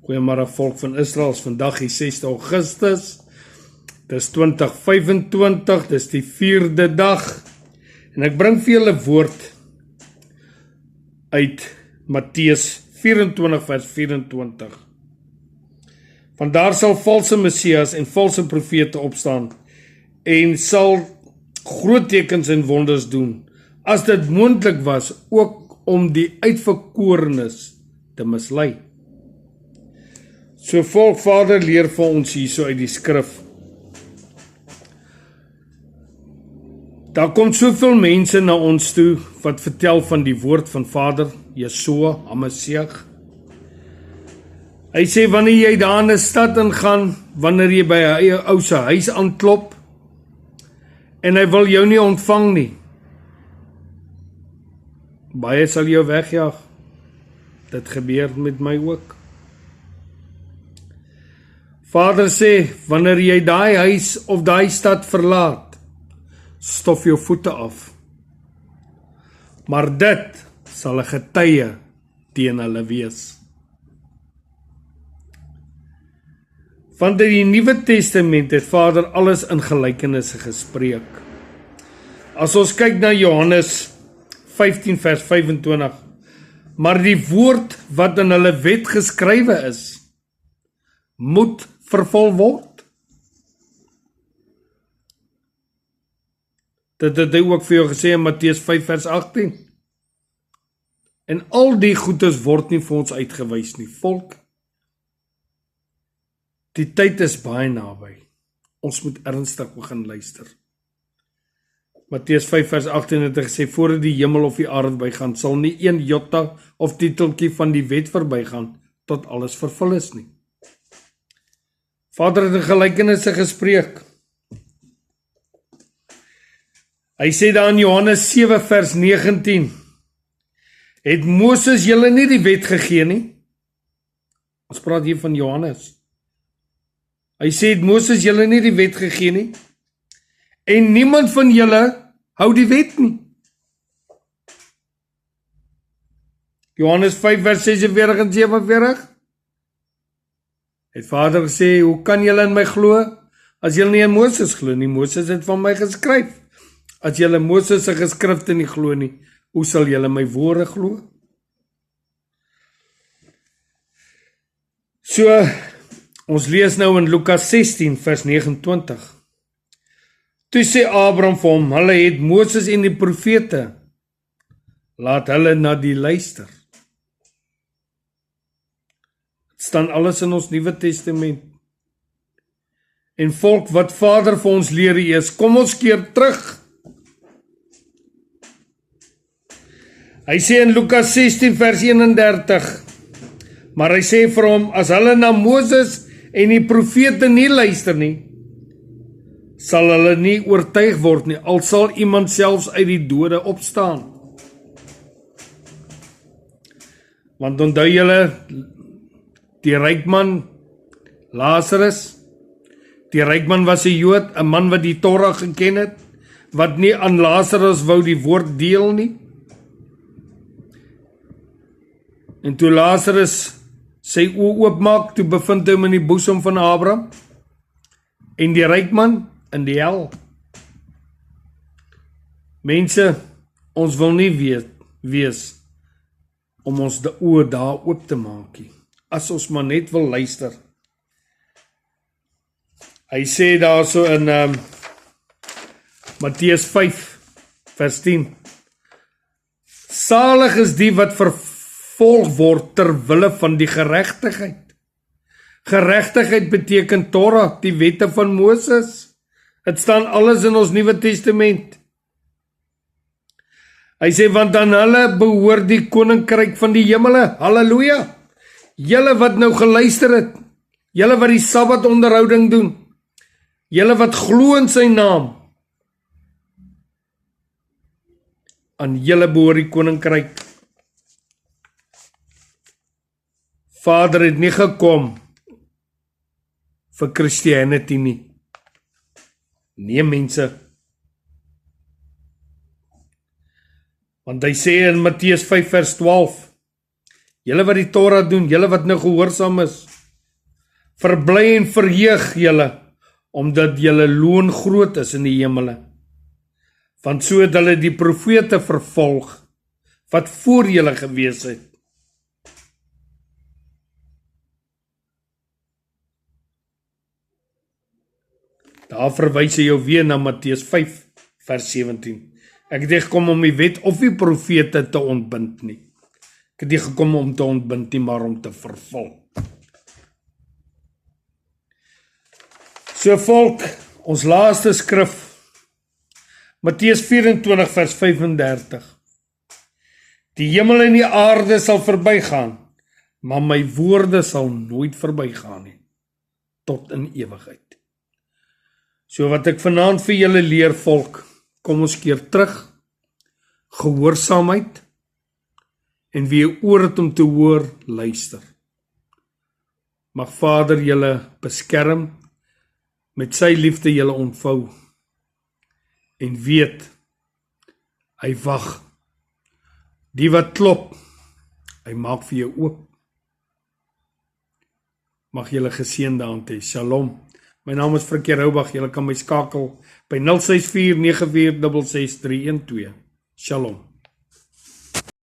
Goeiemôre volk van Israel, is vandag die 6 Augustus, dis 2025, dis die 4de dag, en ek bring vir julle woord uit Matteus 24 vers 24. Want daar sal valse Messias en valse profete opstaan, en sal groot tekens en wonders doen, as dit moontlik was, ook om die uitverkorenes te mislei. So volk, Vader leer vir ons hierso uit die skrif. Daar kom soveel mense na ons toe, wat vertel van die woord van Vader, Yeshua, HaMashiach. Hy sê, wanneer jy daar in 'n stad ingaan, wanneer jy by 'n eie ou se huis aanklop, en hy wil jou nie ontvang nie, baie sal jou wegjaag. Dit gebeur met my ook. Vader sê, wanneer jy daai huis of daai stad verlaat, stof jou voete af. Maar dit sal 'n getuie teen hulle wees. Van die Nuwe Testament het Vader alles in gelykenisse gespreek. As ons kyk na Johannes 15 vers 25, maar die woord wat in hulle wet geskrywe is, moet vervul word. Dit het hy ook vir jou gesê in Matteus 5 vers 18. En al die goedes word nie vir ons uitgewys nie, volk. Die tyd is baie naby. Ons moet ernstig begin luister. Matteus 5 vers 18 het hy gesê, voordat die hemel of die aarde bygaan, sal nie een jota of titeltjie van die wet verbygaan, tot alles vervul is nie. Vader het in gelykenisse gespreek. Hy sê daar in Johannes 7 vers 19, het Moses julle nie die wet gegee nie? Ons praat hier van Johannes. Hy sê, het Moses julle nie die wet gegee nie? En niemand van julle hou die wet nie. Johannes 5 vers 46 en 47. Het Vader gesê, hoe kan julle in my glo, as julle nie in Moses glo nie? Moses het van my geskryf. As julle Moses se geskrifte nie glo nie, hoe sal julle my woorde glo? So, ons lees nou in Lukas 16 vers 29. Toe sê Abraham vir hom, hulle het Moses en die profete, laat hulle na die luister. Het staan alles in ons Nuwe Testament. En volk, wat Vader vir ons leer is, kom ons keer terug. Hy sê in Lukas 16 vers 31, maar hy sê vir hom, as hulle na Moses en die profete nie luister nie, sal hulle nie oortuig word nie, al sal iemand selfs uit die dode opstaan. Want onthou julle, die rykman Lazarus, die rykman was 'n Jood, 'n man wat die Torah geken het, wat nie aan Lazarus wou die woord deel nie. En toe Lazarus sy oë oopmaak, toe bevind hy hom in die boesem van Abraham, en die rykman in die hel. Mense, ons wil nie wees om ons die oë daar oop te maak nie, as ons maar net wil luister. Hy sê daar so in Matteus 5 vers 10, salig is die wat vervolg word ter wille van die geregtigheid. Geregtigheid beteken Torah, die wette van Moses. Het staan alles in ons Nuwe Testament. Hy sê, want aan hulle behoort die koninkryk van die hemele. Halleluja! Julle wat nou geluister het, julle wat die Sabbat onderhouding doen, julle wat glo in sy naam, aan julle behoort die koninkryk. Vader het nie gekom vir Christianity nie. Nee mense. Want hy sê in Matteus 5 vers 12, julle wat die Torah doen, julle wat nou gehoorsaam is, Verbly en verheug julle, omdat julle loon groot is in die hemele. Want so het hulle die profete vervolg, wat voor julle gewees het. Daar verwys hy jou weer na Matteus 5, vers 17. Ek het nie gekom om die wet of die profete te ontbind nie. Ek het nie gekom om te ontbind nie, maar om te vervul. So volk, ons laaste skrif, Matteus 24, vers 35. Die hemel en die aarde sal verbygaan, maar my woorde sal nooit verbygaan nie, tot in ewigheid. So wat ek vanaand vir julle leer, volk, kom ons keer terug, gehoorsaamheid, en wie 'n oor het om te hoor, luister. Mag Vader julle beskerm, met sy liefde julle ontvou, en weet, hy wag. Die wat klop, hy maak vir jou oop. Mag julle geseënde aand hê. Shalom. My naam is Frikkie Roubach. Julle kan my skakel by 064 94 66 312. Shalom.